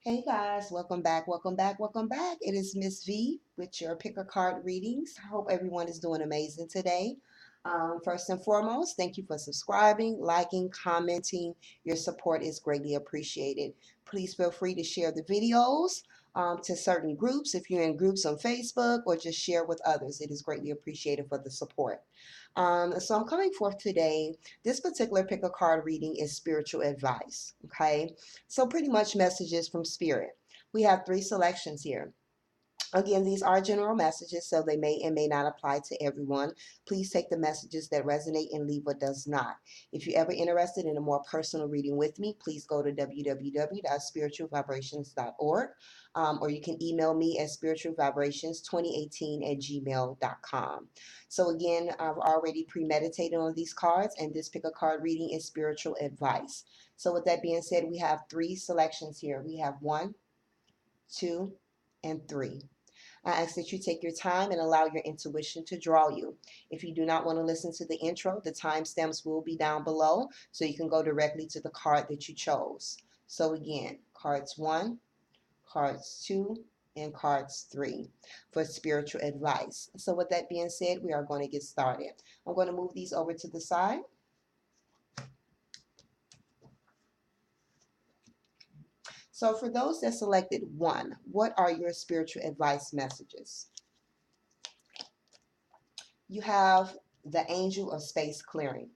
Hey guys, welcome back, welcome back, welcome back. It is Miss V with your pick a card readings. I hope everyone is doing amazing today. First and foremost, thank you for subscribing, liking, commenting. Your support is greatly appreciated. Please feel free to share the videos to certain groups if you're in groups on Facebook, or just share with others. It is greatly appreciated for the support. So I'm coming forth today. This particular pick a card reading is spiritual advice. Okay. So pretty much messages from spirit. We have three selections here. Again, these are general messages, so they may and may not apply to everyone. Please take the messages that resonate and leave what does not. If you're ever interested in a more personal reading with me, please go to www.spiritualvibrations.org, or you can email me at spiritualvibrations2018@gmail.com. So again, I've already premeditated on these cards, and this pick a card reading is spiritual advice. So with that being said, we have three selections here. We have 1, 2, and 3. I ask that you take your time and allow your intuition to draw you. If you do not want to listen to the intro, the timestamps will be down below, so you can go directly to the card that you chose. So again, cards 1, cards 2, and cards 3 for spiritual advice. So with that being said, we are going to get started. I'm going to move these over to the side. So for those that selected 1, what are your spiritual advice messages? You have the angel of space clearing.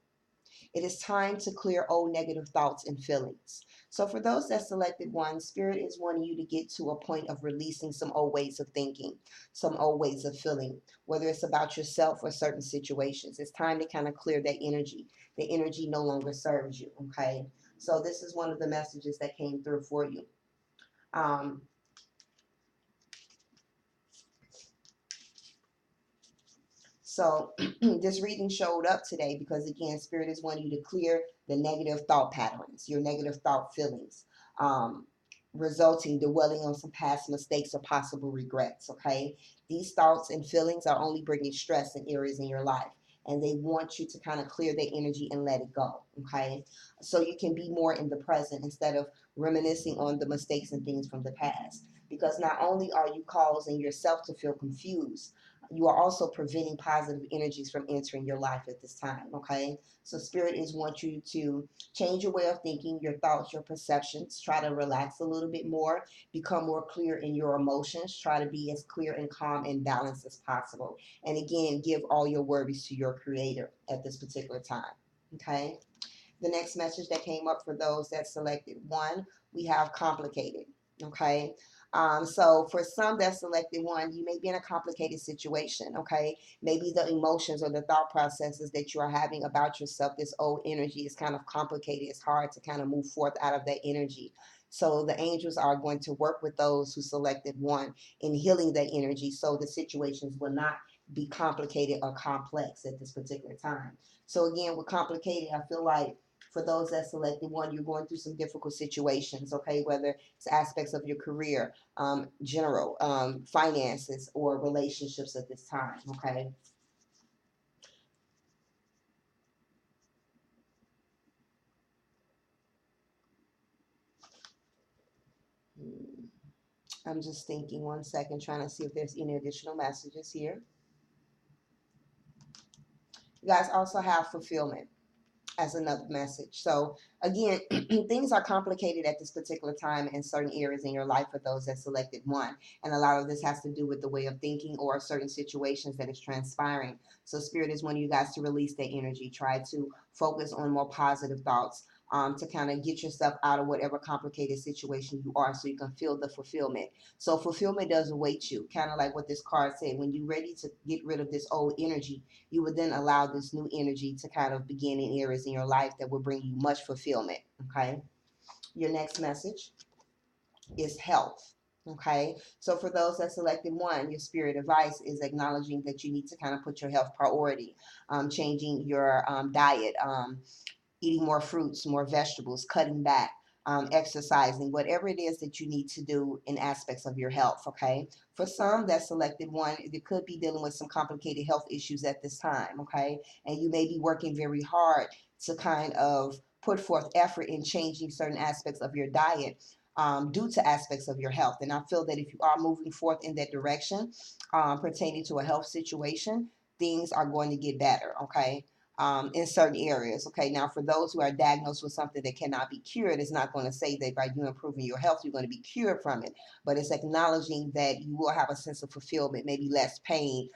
It is time to clear old negative thoughts and feelings. So for those that selected 1, Spirit is wanting you to get to a point of releasing some old ways of thinking, some old ways of feeling, whether it's about yourself or certain situations. It's time to kind of clear that energy. The energy no longer serves you, okay? So this is one of the messages that came through for you. Um, So this reading showed up today because, again, Spirit is wanting you to clear the negative thought patterns, your negative thought feelings, um, resulting, dwelling on some past mistakes or possible regrets, okay? These thoughts and feelings are only bringing stress and areas in your life, and they want you to kind of clear their energy and let it go, okay? So you can be more in the present instead of reminiscing on the mistakes and things from the past. Because not only are you causing yourself to feel confused, you are also preventing positive energies from entering your life at this time, okay? So spirit is want you to change your way of thinking, your thoughts, your perceptions. Try to relax a little bit more, become more clear in your emotions. Try to be as clear and calm and balanced as possible. And again, give all your worries to your creator at this particular time, okay? The next message that came up for those that selected 1, we have complicated, okay? So for some that selected 1, you may be in a complicated situation, okay? Maybe the emotions or the thought processes that you are having about yourself, this old energy is kind of complicated. It's hard to kind of move forth out of that energy. So the angels are going to work with those who selected 1 in healing that energy, so the situations will not be complicated or complex at this particular time. So again, with complicated, I feel like for those that selected 1, you're going through some difficult situations, okay, whether it's aspects of your career, general, finances, or relationships at this time, okay? Hmm. I'm just thinking 1 second, trying to see if there's any additional messages here. You guys also have fulfillment as another message. So again, things are complicated at this particular time in certain areas in your life for those that selected 1. And a lot of this has to do with the way of thinking or certain situations that is transpiring. So spirit is wanting you guys to release that energy. Try to focus on more positive thoughts. To kind of get yourself out of whatever complicated situation you are so you can feel the fulfillment. So fulfillment does await you, kind of like what this card said. When you're ready to get rid of this old energy, you would then allow this new energy to kind of begin in areas in your life that will bring you much fulfillment, okay? Your next message is health. Okay, so for those that selected 1, your spirit advice is acknowledging that you need to kind of put your health priority, changing your diet, eating more fruits, more vegetables, cutting back, exercising, whatever it is that you need to do in aspects of your health, okay? For some that selected 1, it could be dealing with some complicated health issues at this time, okay? And you may be working very hard to kind of put forth effort in changing certain aspects of your diet. due to aspects of your health. And I feel that if you are moving forth in that direction, pertaining to a health situation, things are going to get better, okay? In certain areas. Okay, now for those who are diagnosed with something that cannot be cured, it's not going to say that by you improving your health, you're going to be cured from it, but it's acknowledging that you will have a sense of fulfillment, maybe less pain,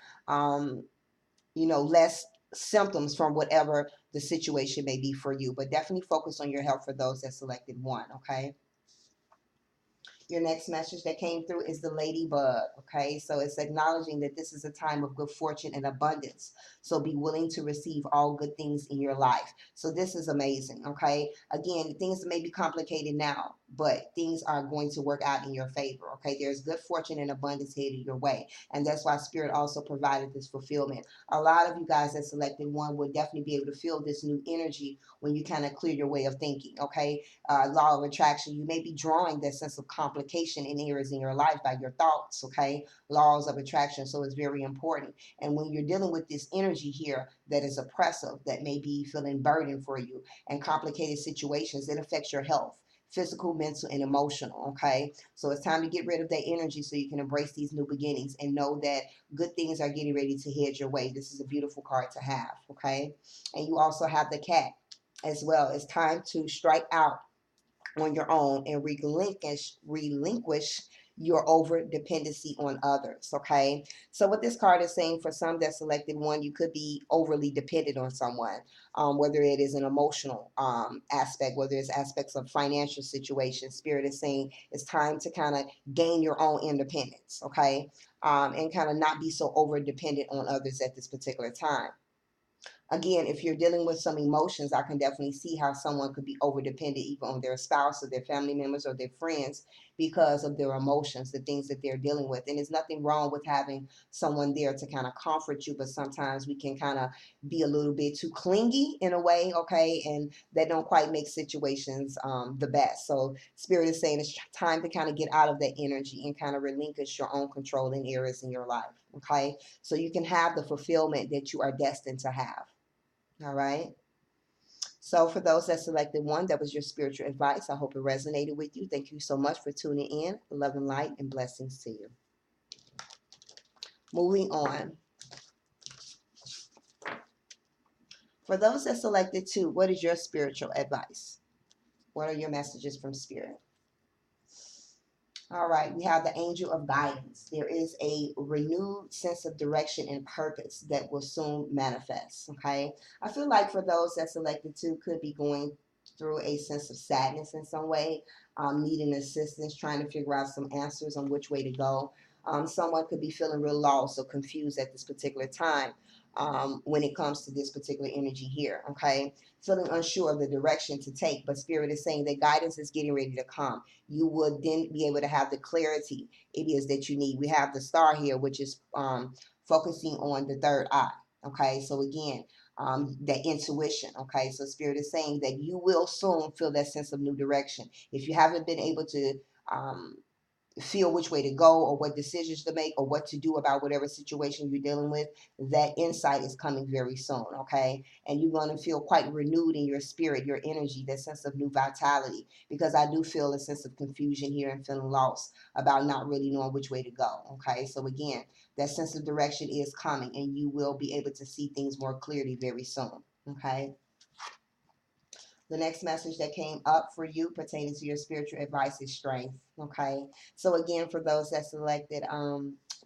less symptoms from whatever the situation may be for you. But definitely focus on your health for those that selected one, okay? Your next message that came through is the ladybug. Okay, so it's acknowledging that this is a time of good fortune and abundance. So be willing to receive all good things in your life. So this is amazing. Okay, again, things may be complicated now, but things are going to work out in your favor. Okay, there's good fortune and abundance headed your way, and that's why Spirit also provided this fulfillment. A lot of you guys that selected one will definitely be able to feel this new energy when you kind of clear your way of thinking. Okay, law of attraction, you may be drawing that sense of complication in areas in your life by your thoughts, okay? Laws of attraction, so it's very important. And when you're dealing with this energy here that is oppressive, that may be feeling burden for you, and complicated situations, it affects your health, physical, mental, and emotional, okay? So it's time to get rid of that energy so you can embrace these new beginnings and know that good things are getting ready to head your way. This is a beautiful card to have, okay? And you also have the cat as well. It's time to strike out on your own and relinquish your over dependency on others. Okay, so what this card is saying, for some that selected one, you could be overly dependent on someone, whether it is an emotional aspect, whether it's aspects of financial situation. Spirit is saying it's time to kind of gain your own independence. Okay, and kind of not be so over dependent on others at this particular time. Again, if you're dealing with some emotions, I can definitely see how someone could be over dependent even on their spouse or their family members or their friends because of their emotions, the things that they're dealing with. And there's nothing wrong with having someone there to kind of comfort you, but sometimes we can kind of be a little bit too clingy in a way, okay? And that don't quite make situations the best. So Spirit is saying it's time to kind of get out of that energy and kind of relinquish your own control in areas in your life, okay? So you can have the fulfillment that you are destined to have. All right. So for those that selected one, that was your spiritual advice. I hope it resonated with you. Thank you so much for tuning in. Love and light and blessings to you. Moving on. For those that selected two, what is your spiritual advice? What are your messages from Spirit? All right, we have the angel of guidance. There is a renewed sense of direction and purpose that will soon manifest. Okay, I feel like for those that selected two could be going through a sense of sadness in some way, needing assistance, trying to figure out some answers on which way to go. Someone could be feeling real lost or confused at this particular time when it comes to this particular energy here. Okay, feeling unsure of the direction to take, but Spirit is saying that guidance is getting ready to come. You would then be able to have the clarity it is that you need. We have the star here, which is focusing on the third eye. Okay, so again, that intuition. Okay, so Spirit is saying that you will soon feel that sense of new direction. If you haven't been able to feel which way to go or what decisions to make or what to do about whatever situation you're dealing with, that insight is coming very soon, okay? And you're going to feel quite renewed in your spirit, your energy, that sense of new vitality, because I do feel a sense of confusion here and feeling lost about not really knowing which way to go, okay? So again, that sense of direction is coming and you will be able to see things more clearly very soon, okay? The next message that came up for you pertaining to your spiritual advice is strength. Okay. So again, for those that selected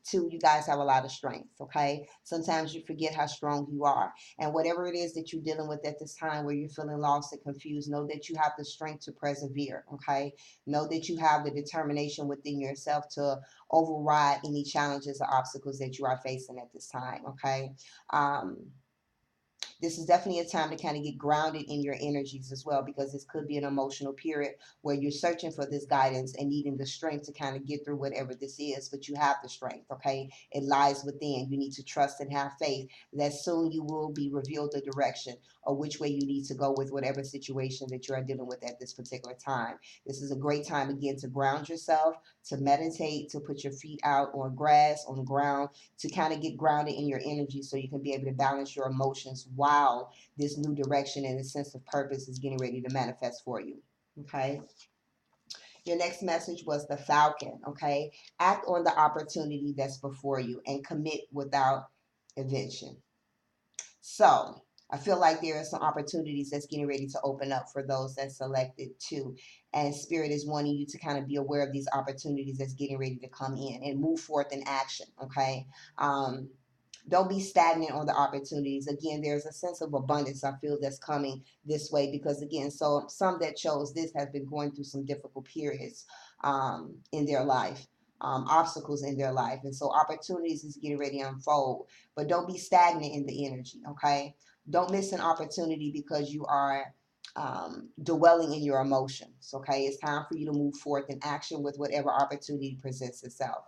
two, you guys have a lot of strength. Okay. Sometimes you forget how strong you are. And whatever it is that you're dealing with at this time where you're feeling lost and confused, know that you have the strength to persevere. Okay. Know that you have the determination within yourself to override any challenges or obstacles that you are facing at this time. Okay. This is definitely a time to kind of get grounded in your energies as well, because this could be an emotional period where you're searching for this guidance and needing the strength to kind of get through whatever this is, but you have the strength, okay? It lies within. You need to trust and have faith that soon you will be revealed the direction or which way you need to go with whatever situation that you are dealing with at this particular time. This is a great time again to ground yourself, to meditate, to put your feet out on grass, on ground, to kind of get grounded in your energy so you can be able to balance your emotions while this new direction and a sense of purpose is getting ready to manifest for you. Okay. Your next message was the Falcon, okay? Act on the opportunity that's before you and commit without evasion. So I feel like there are some opportunities that's getting ready to open up for those that selected too. And Spirit is wanting you to kind of be aware of these opportunities that's getting ready to come in and move forth in action, okay? Don't be stagnant on the opportunities. Again, there's a sense of abundance I feel that's coming this way because, again, so some that chose this have been going through some difficult periods in their life. Obstacles in their life, and so opportunities is getting ready to unfold, but don't be stagnant in the energy, okay? Don't miss an opportunity because you are dwelling in your emotions, okay? It's time for you to move forth in action with whatever opportunity presents itself.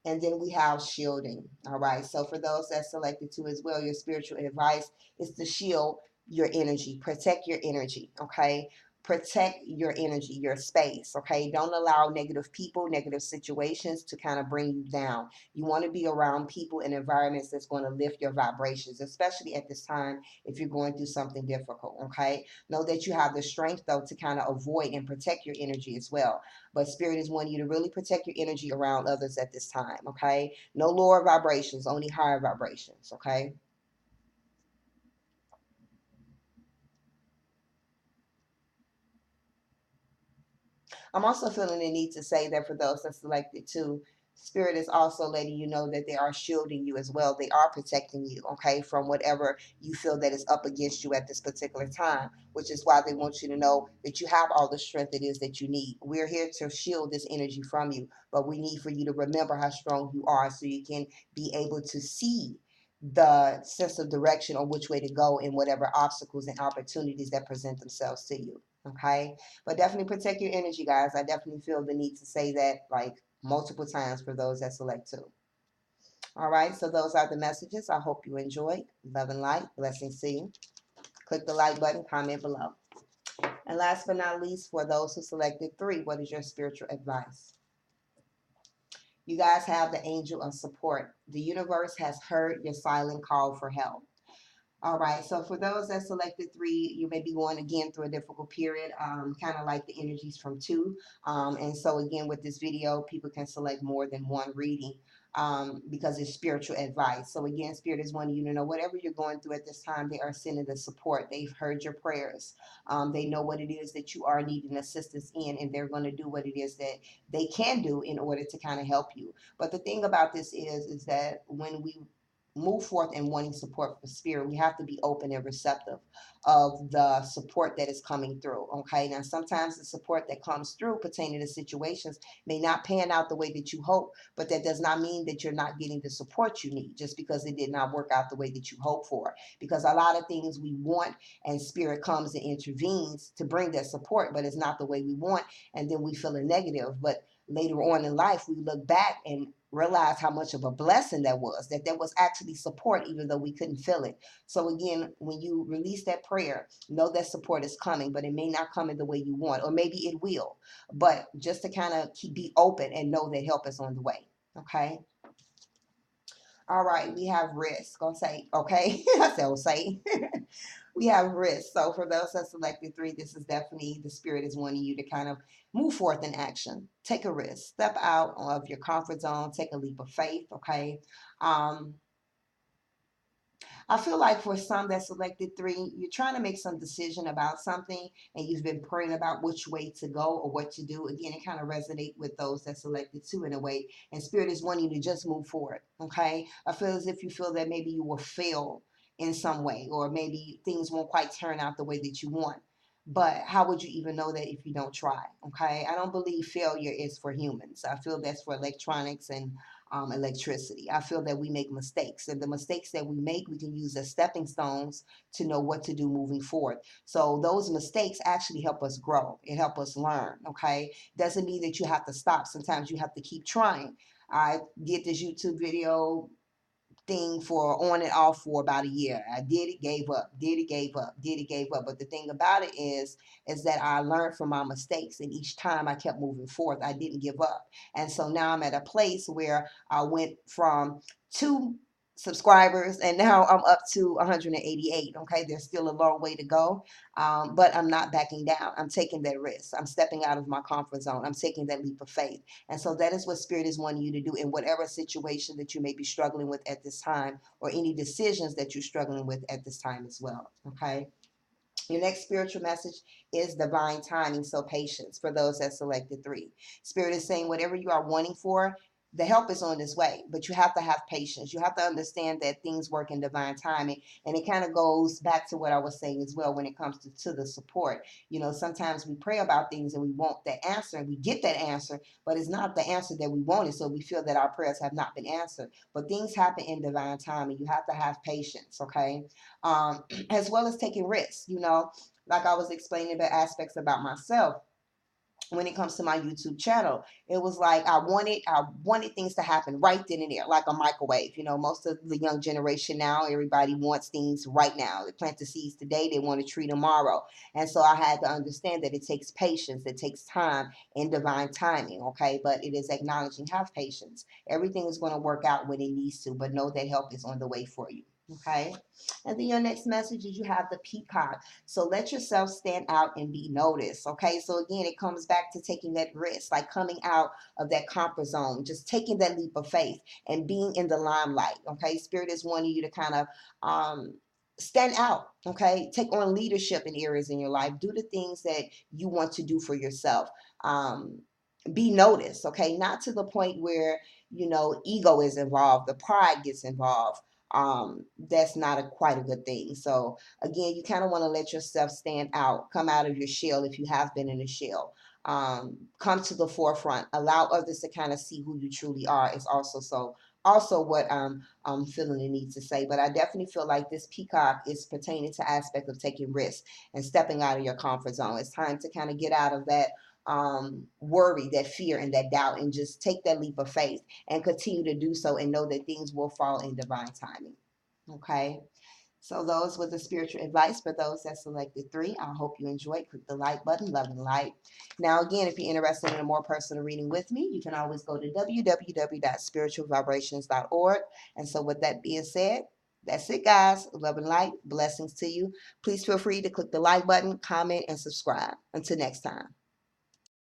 And then we have shielding. All right. So for those that selected to as well, your spiritual advice is to shield your energy, protect your energy. Okay. Protect your energy, your space. Okay. Don't allow negative people, negative situations to kind of bring you down. You want to be around people and environments that's going to lift your vibrations, especially at this time if you're going through something difficult. Okay. Know that you have the strength, though, to kind of avoid and protect your energy as well. But Spirit is wanting you to really protect your energy around others at this time, okay? No lower vibrations, only higher vibrations, okay? I'm also feeling the need to say that for those that selected too, Spirit is also letting you know that they are shielding you as well. They are protecting you, okay, from whatever you feel that is up against you at this particular time, which is why they want you to know that you have all the strength it is that you need. We're here to shield this energy from you, but we need for you to remember how strong you are so you can be able to see the sense of direction on which way to go in whatever obstacles and opportunities that present themselves to you, okay? But definitely protect your energy, guys. I definitely feel the need to say that like multiple times for those that select to. All right, so those are the messages. I hope you enjoyed. Love and light. Blessings to you. Click the like button, comment below. And last but not least, for those who selected 3, what is your spiritual advice? You guys have the angel of support. The universe has heard your silent call for help. All right, so for those that selected 3, you may be going again through a difficult period, kind of like the energies from 2. And so again, with this video, people can select more than one reading because it's spiritual advice. So again, Spirit is wanting you to know whatever you're going through at this time, they are sending the support. They've heard your prayers. They know what it is that you are needing assistance in, and they're going to do what it is that they can do in order to kind of help you. But the thing about this is that when we move forth and wanting support for Spirit, we have to be open and receptive of the support that is coming through. Okay. Now, sometimes the support that comes through pertaining to situations may not pan out the way that you hope, but that does not mean that you're not getting the support you need just because it did not work out the way that you hope for. Because a lot of things we want and Spirit comes and intervenes to bring that support, but it's not the way we want. And then we feel a negative. But later on in life, we look back and realize how much of a blessing that was, that there was actually support, even though we couldn't feel it. So again, when you release that prayer, know that support is coming, but it may not come in the way you want, or maybe it will. But just to kind of be open and know that help is on the way. Okay. All right, we have risk. Gonna say, okay. I said, "Oh, say." We have risk. So for those that selected 3, this is definitely the Spirit is wanting you to kind of move forth in action. Take a risk. Step out of your comfort zone. Take a leap of faith. Okay. Um, I feel like for some that selected 3, you're trying to make some decision about something and you've been praying about which way to go or what to do. Again, it kind of resonates with those that selected 2 in a way. And Spirit is wanting you to just move forward. Okay. I feel as if you feel that maybe you will fail in some way, or maybe things won't quite turn out the way that you want. But how would you even know that if you don't try? Okay. I don't believe failure is for humans. I feel that's for electronics and electricity. I feel that we make mistakes, and the mistakes that we make, we can use as stepping stones to know what to do moving forward. So those mistakes actually help us grow. It helps us learn. Okay, doesn't mean that you have to stop. Sometimes you have to keep trying. I did this YouTube video thing for on and off for about a year. I did it, gave up, did it, gave up, did it, gave up. But the thing about it is that I learned from my mistakes, and each time I kept moving forth. I didn't give up. And so now I'm at a place where I went from 2 subscribers, and now I'm up to 188. Okay, there's still a long way to go, but I'm not backing down. I'm taking that risk. I'm stepping out of my comfort zone. I'm taking that leap of faith. And so that is what Spirit is wanting you to do in whatever situation that you may be struggling with at this time, or any decisions that you're struggling with at this time as well. Okay. Your next spiritual message is divine timing, so patience for those that selected 3. Spirit is saying whatever you are wanting for, the help is on its way, but you have to have patience. You have to understand that things work in divine timing. And it kind of goes back to what I was saying as well when it comes to the support. You know, sometimes we pray about things and we want that answer and we get that answer, but it's not the answer that we wanted. So we feel that our prayers have not been answered. But things happen in divine timing. You have to have patience, okay? As well as taking risks, you know, like I was explaining the aspects about myself when it comes to my YouTube channel. It was like I wanted things to happen right then and there, like a microwave. You know, most of the young generation now, everybody wants things right now. They plant the seeds today, they want a tree tomorrow. And so I had to understand that it takes patience, it takes time and divine timing, okay? But it is acknowledging, have patience. Everything is going to work out when it needs to, but know that help is on the way for you. Okay. And then your next message is you have the peacock. So let yourself stand out and be noticed. Okay. So again, it comes back to taking that risk, like coming out of that comfort zone, just taking that leap of faith and being in the limelight. Okay. Spirit is wanting you to kind of stand out. Okay. Take on leadership in areas in your life. Do the things that you want to do for yourself. Be noticed. Okay. Not to the point where, you know, ego is involved, the pride gets involved. That's not quite a good thing. So again, you kind of want to let yourself stand out, come out of your shell if you have been in a shell. Come to the forefront, allow others to kind of see who you truly are. Is also what I'm feeling the need to say. But I definitely feel like this peacock is pertaining to aspect of taking risks and stepping out of your comfort zone. It's time to kind of get out of that worry, that fear, and that doubt, and just take that leap of faith and continue to do so and know that things will fall in divine timing. Okay. So those were the spiritual advice for those that selected 3. I hope you enjoyed. Click the like button, love and light. Now, again, if you're interested in a more personal reading with me, you can always go to www.spiritualvibrations.org. And so with that being said, that's it, guys. Love and light. Blessings to you. Please feel free to click the like button, comment, and subscribe. Until next time.